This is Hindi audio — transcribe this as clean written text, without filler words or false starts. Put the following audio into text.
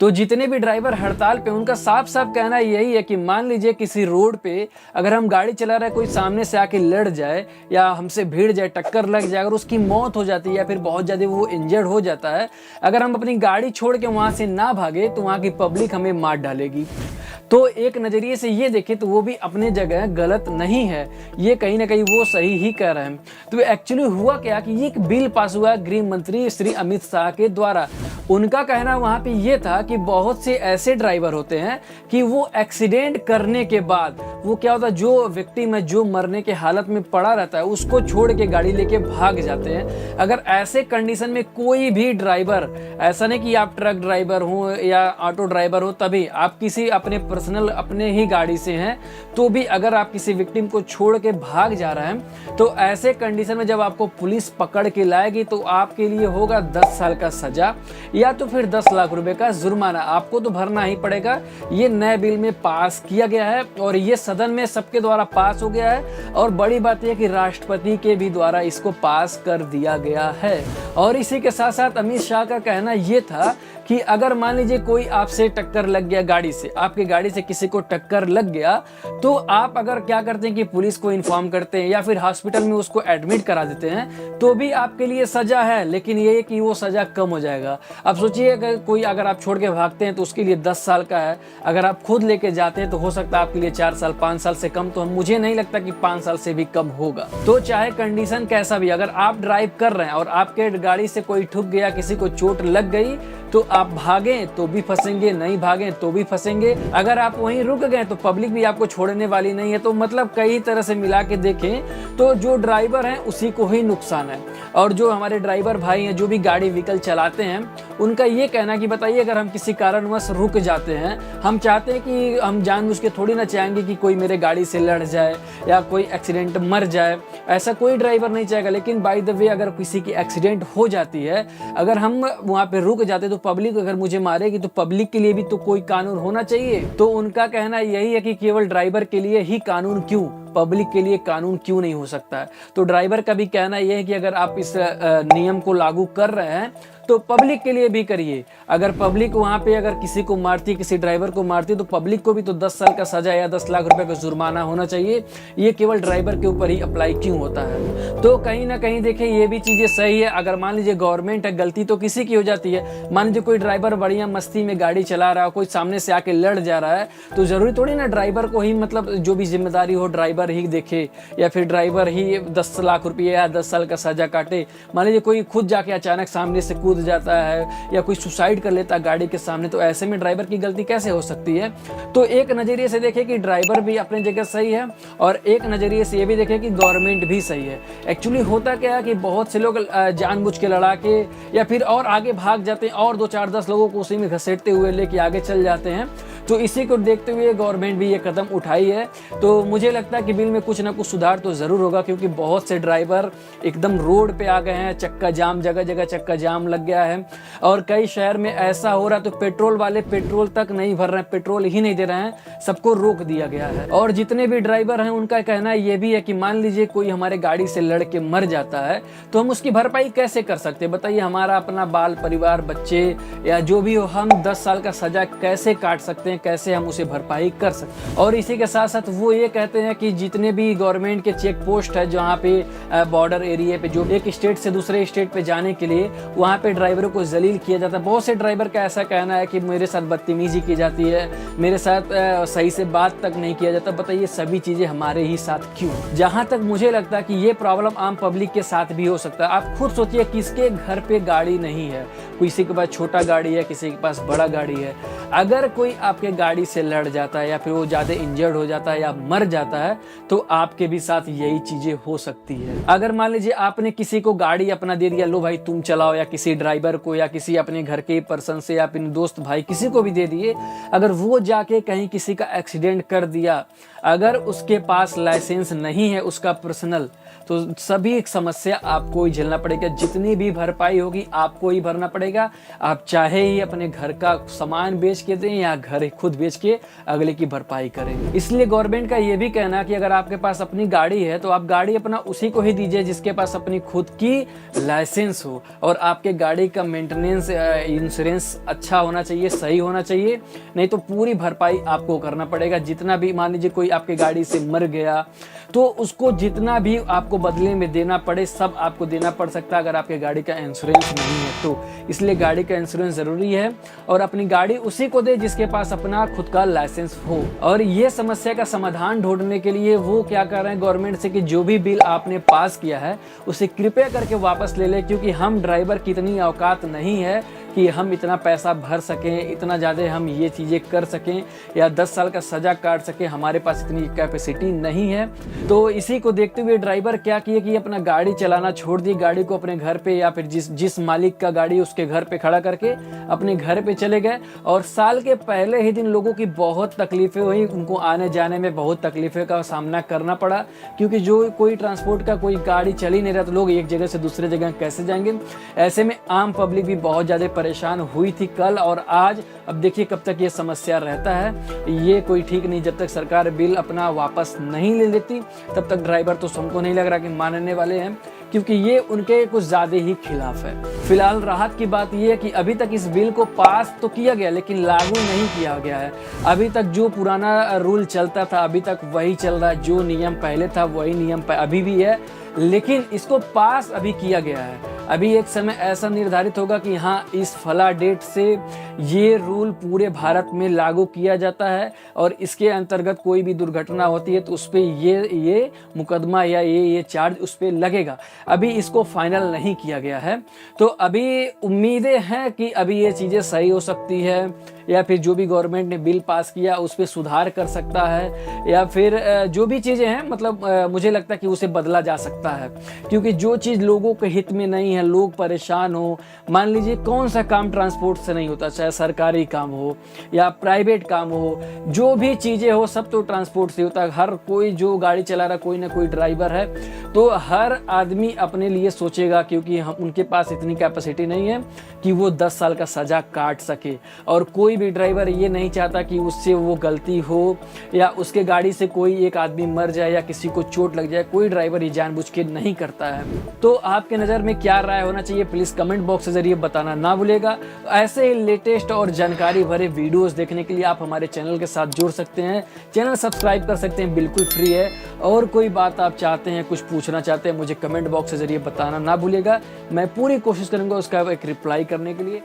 तो जितने भी ड्राइवर हड़ताल पे, उनका साफ साफ कहना यही है कि मान लीजिए किसी रोड पे अगर हम गाड़ी चला रहे हैं, कोई सामने से आके लड़ जाए या हमसे भिड़ जाए, टक्कर लग जाए, अगर उसकी मौत हो जाती है या फिर बहुत ज़्यादा वो इंजर्ड हो जाता है, अगर हम अपनी गाड़ी छोड़ के वहाँ से ना भागे तो वहाँ की पब्लिक हमें मार डालेगी। तो एक नज़रिए से ये देखें तो वो भी अपने जगह गलत नहीं है, ये कहीं ना कहीं वो सही ही कह रहे हैं। तो एक्चुअली हुआ क्या कि ये एक बिल पास हुआ गृह मंत्री श्री अमित शाह के द्वारा। उनका कहना वहाँ पे ये था कि बहुत से ऐसे ड्राइवर होते हैं कि वो एक्सीडेंट करने के बाद वो क्या होता है, जो विक्टिम है, जो मरने के हालत में पड़ा रहता है, उसको छोड़ के गाड़ी लेके भाग जाते हैं। अगर ऐसे कंडीशन में कोई भी ड्राइवर, ऐसा नहीं कि आप ट्रक ड्राइवर हो या ऑटो ड्राइवर हो, तभी आप किसी अपने पर्सनल अपने ही गाड़ी से हैं तो भी अगर आप किसी विक्टिम को छोड़ के भाग जा रहे हैं, तो ऐसे कंडीशन में जब आपको पुलिस पकड़ के लाएगी तो आपके लिए होगा 10 साल का सजा या तो फिर 10 लाख रुपए का जुर्माना, आपको तो भरना ही पड़ेगा। ये नए बिल में पास किया गया है और ये सदन में सबके द्वारा पास हो गया है और बड़ी बात यह कि राष्ट्रपति के भी द्वारा इसको पास कर दिया गया है। और इसी के साथ साथ अमित शाह का कहना ये था कि अगर मान लीजिए कोई आपसे टक्कर लग गया गाड़ी से, आपकी गाड़ी से किसी को टक्कर लग गया, तो आप अगर क्या करते हैं कि पुलिस को इन्फॉर्म करते हैं या फिर हॉस्पिटल में उसको एडमिट करा देते हैं, तो भी आपके लिए सजा है, लेकिन ये कि वो सजा कम हो जाएगा। अब सोचिए अगर कोई अगर आप छोड़ के भागते हैं तो उसके लिए 10 साल का है, अगर आप खुद लेके जाते हैं तो हो सकता है आपके लिए 4 साल 5 साल से कम, तो मुझे नहीं लगता कि 5 साल से भी कम होगा। तो चाहे कंडीशन कैसा भी, अगर आप ड्राइव कर रहे हैं और आपके गाड़ी से कोई ठुक गया, किसी को चोट लग गई, तो आप भागें तो भी फंसेंगे, नहीं भागें तो भी फंसेंगे। अगर आप वहीं रुक गए तो पब्लिक भी आपको छोड़ने वाली नहीं है। तो मतलब कई तरह से मिला के देखें तो जो ड्राइवर हैं उसी को ही नुकसान है। और जो हमारे ड्राइवर भाई हैं जो भी गाड़ी व्हीकल चलाते हैं, उनका ये कहना कि बताइए अगर हम किसी कारणवश रुक जाते हैं, हम चाहते हैं कि हम जानबूझ के थोड़ी ना चाहेंगे कि कोई मेरे गाड़ी से लड़ जाए या कोई एक्सीडेंट मर जाए, ऐसा कोई ड्राइवर नहीं चाहेगा। लेकिन बाय द वे अगर किसी की एक्सीडेंट हो जाती है, अगर हम वहाँ पे रुक जाते तो पब्लिक अगर मुझे मारेगी तो पब्लिक के लिए भी तो कोई कानून होना चाहिए। तो उनका कहना यही है कि केवल ड्राइवर के लिए ही कानून क्यों, पब्लिक के लिए कानून क्यों नहीं हो सकता है। तो ड्राइवर का भी कहना यह है कि अगर आप इस नियम को लागू कर रहे हैं तो पब्लिक के लिए भी करिए। अगर पब्लिक वहाँ पे अगर किसी को मारती, किसी ड्राइवर को मारती, तो पब्लिक को भी तो 10 साल का सजा या 10 लाख रुपए का जुर्माना होना चाहिए। ये केवल ड्राइवर के ऊपर ही अप्लाई क्यों होता है। तो कहीं ना कहीं देखें ये भी चीजें सही है। अगर मान लीजिए गवर्नमेंट है, गलती तो किसी की हो जाती है। मान लीजिए कोई ड्राइवर बढ़िया मस्ती में गाड़ी चला रहा है, कोई सामने से आके लड़ जा रहा है, तो जरूरी थोड़ी ना ड्राइवर को ही, मतलब जो भी जिम्मेदारी हो ड्राइवर ही देखे या फिर ड्राइवर ही 10 लाख रुपये या 10 साल का सजा काटे। मान लीजिए कोई खुद जाके अचानक सामने से कूद जाता है या कोई सुसाइड कर लेता है गाड़ी के सामने, तो ऐसे में ड्राइवर की गलती कैसे हो सकती है। तो एक नजरिए से देखें कि ड्राइवर भी अपनी जगह सही है और एक नजरिए से ये भी देखें कि गवर्नमेंट भी सही है। एक्चुअली होता क्या है कि बहुत से लोग जानबूझ के लड़ा के या फिर और आगे भाग जाते हैं और 2 4 10 लोगों को उसी में घसीटते हुए लेके आगे चल जाते हैं। तो इसी को देखते हुए गवर्नमेंट भी ये कदम उठाई है। तो मुझे लगता है कि बिल में कुछ ना कुछ सुधार तो जरूर होगा, क्योंकि बहुत से ड्राइवर एकदम रोड पे आ गए हैं, चक्का जाम, जगह जगह चक्का जाम लग गया है। और कई शहर में ऐसा हो रहा है तो पेट्रोल वाले पेट्रोल तक नहीं भर रहे हैं, पेट्रोल ही नहीं दे रहे हैं, सबको रोक दिया गया है। और जितने भी ड्राइवर हैं उनका कहना ये भी है कि मान लीजिए कोई हमारे गाड़ी से लड़ के मर जाता है तो हम उसकी भरपाई कैसे कर सकते हैं। बताइए, हमारा अपना बाल परिवार, बच्चे या जो भी हो, हम 10 साल का सजा कैसे काट सकते हैं, कैसे हम उसे भरपाई कर सकते हैं। और इसी के साथ साथ वो ये कहते हैं कि जितने भी गवर्नमेंट के चेक पोस्ट है जहाँ पे बॉर्डर एरिया पे, जो एक स्टेट से दूसरे स्टेट पे जाने के लिए वहाँ पे ड्राइवरों को जलील किया जाता है। बहुत से ड्राइवर का ऐसा कहना है कि मेरे साथ बदतमीजी की जाती है, मेरे साथ सही से बात तक नहीं किया जाता। बताइए सभी चीजें हमारे ही साथ क्यों। जहां तक मुझे लगता है कि ये प्रॉब्लम आम पब्लिक के साथ भी हो सकता है। आप खुद सोचिए, किसके घर पे गाड़ी नहीं है, किसी के पास छोटा गाड़ी है, किसी के पास बड़ा गाड़ी है। अगर कोई आपके गाड़ी से लड़ जाता है या फिर वो ज्यादा इंजर्ड हो जाता है या मर जाता है तो आपके भी साथ यही चीजें हो सकती है। अगर मान लीजिए आपने किसी को गाड़ी अपना दे दिया, लो भाई तुम चलाओ, या किसी ड्राइवर को या किसी अपने घर के पर्सन से या अपने दोस्त भाई किसी को भी दे दिए, अगर वो जाके कहीं किसी का एक्सीडेंट कर दिया, अगर उसके पास लाइसेंस नहीं है उसका पर्सनल, तो सभी समस्या आपको ही झेलना पड़ेगा। जितनी भी भरपाई होगी आपको ही भरना पड़ेगा। आप चाहे ही अपने घर का सामान बेच के दें या घर खुद बेच के अगले की भरपाई करें। इसलिए गवर्नमेंट का ये भी कहना है कि अगर आपके पास अपनी गाड़ी है तो आप गाड़ी अपना उसी को ही दीजिए जिसके पास अपनी खुद की लाइसेंस हो, और आपके गाड़ी का मेंटेनेंस इंश्योरेंस अच्छा होना चाहिए, सही होना चाहिए, नहीं तो पूरी भरपाई आपको करना पड़ेगा। जितना भी मान लीजिए कोई आपके गाड़ी से मर गया तो उसको जितना भी आपको बदले में देना पड़े सब आपको देना पड़ सकता है अगर आपके गाड़ी का इंश्योरेंस नहीं है तो। इसलिए गाड़ी का इंश्योरेंस ज़रूरी है और अपनी गाड़ी उसी को दे जिसके पास अपना खुद का लाइसेंस हो। और ये समस्या का समाधान ढूंढने के लिए वो क्या कर रहे हैं गवर्नमेंट से कि जो भी बिल आपने पास किया है उसे कृपया करके वापस ले लें, क्योंकि हम ड्राइवर की इतनी औकात नहीं है कि हम इतना पैसा भर सकें, इतना ज़्यादा हम ये चीज़ें कर सकें या 10 साल का सज़ा काट सकें, हमारे पास इतनी कैपेसिटी नहीं है। तो इसी को देखते हुए ड्राइवर क्या किए कि अपना गाड़ी चलाना छोड़ दी, गाड़ी को अपने घर पे या फिर जिस मालिक का गाड़ी उसके घर पे खड़ा करके अपने घर पे चले गए। और साल के पहले ही दिन लोगों की बहुत तकलीफें हुई, उनको आने जाने में बहुत तकलीफें का सामना करना पड़ा, क्योंकि जो कोई ट्रांसपोर्ट का कोई गाड़ी चल ही नहीं रहा तो लोग एक जगह से दूसरे जगह कैसे जाएंगे। ऐसे में आम पब्लिक भी बहुत ज़्यादा परेशान हुई थी कल और आज। अब देखिए कब तक ये समस्या रहता है, ये कोई ठीक नहीं। जब तक सरकार बिल अपना वापस नहीं ले लेती तब तक ड्राइवर तो हमको नहीं लग रहा कि मानने वाले हैं, क्योंकि ये उनके कुछ ज़्यादा ही खिलाफ है। फिलहाल राहत की बात यह है कि अभी तक इस बिल को पास तो किया गया लेकिन लागू नहीं किया गया है। अभी तक जो पुराना रूल चलता था अभी तक वही चल रहा है, जो नियम पहले था वही नियम अभी भी है, लेकिन इसको पास अभी किया गया है। अभी एक समय ऐसा निर्धारित होगा कि हाँ इस फला डेट से ये रूल पूरे भारत में लागू किया जाता है और इसके अंतर्गत कोई भी दुर्घटना होती है तो उस पर ये मुकदमा या ये चार्ज उस पर लगेगा। अभी इसको फाइनल नहीं किया गया है, तो अभी उम्मीदें हैं कि अभी ये चीज़ें सही हो सकती है या फिर जो भी गवर्नमेंट ने बिल पास किया उस पर सुधार कर सकता है या फिर जो भी चीज़ें हैं मतलब मुझे लगता है कि उसे बदला जा सकता है, क्योंकि जो चीज़ लोगों के हित में नहीं है, लोग परेशान हो। मान लीजिए कौन सा काम ट्रांसपोर्ट से नहीं होता, चाहे सरकारी काम हो या प्राइवेट काम हो, जो भी चीज़ें हो सब तो ट्रांसपोर्ट से होता है। हर कोई जो गाड़ी चला रहा कोई ना कोई ड्राइवर है, तो हर आदमी अपने लिए सोचेगा, क्योंकि हम उनके पास इतनी कैपेसिटी नहीं है कि वो 10 साल का सज़ा काट सके। और कोई भी ड्राइवर ये नहीं चाहता कि उससे वो गलती हो या उसके गाड़ी से कोई एक आदमी मर जाए या किसी को चोट लग जाए। कोई ड्राइवर ये जानबूझ के नहीं करता है। तो आपके नज़र में क्या राय होना चाहिए प्लीज़ कमेंट बॉक्स के जरिए बताना ना भूलेगा। ऐसे ही लेटेस्ट और जानकारी भरे वीडियोस देखने के लिए आप हमारे चैनल के साथ जुड़ सकते हैं, चैनल सब्सक्राइब कर सकते हैं, बिल्कुल फ्री है। और कोई बात आप चाहते हैं, कुछ पूछना चाहते हैं, मुझे कमेंट बॉक्स के जरिए बताना ना भूलेगा। मैं पूरी कोशिश करूँगा उसका एक रिप्लाई करने के लिए।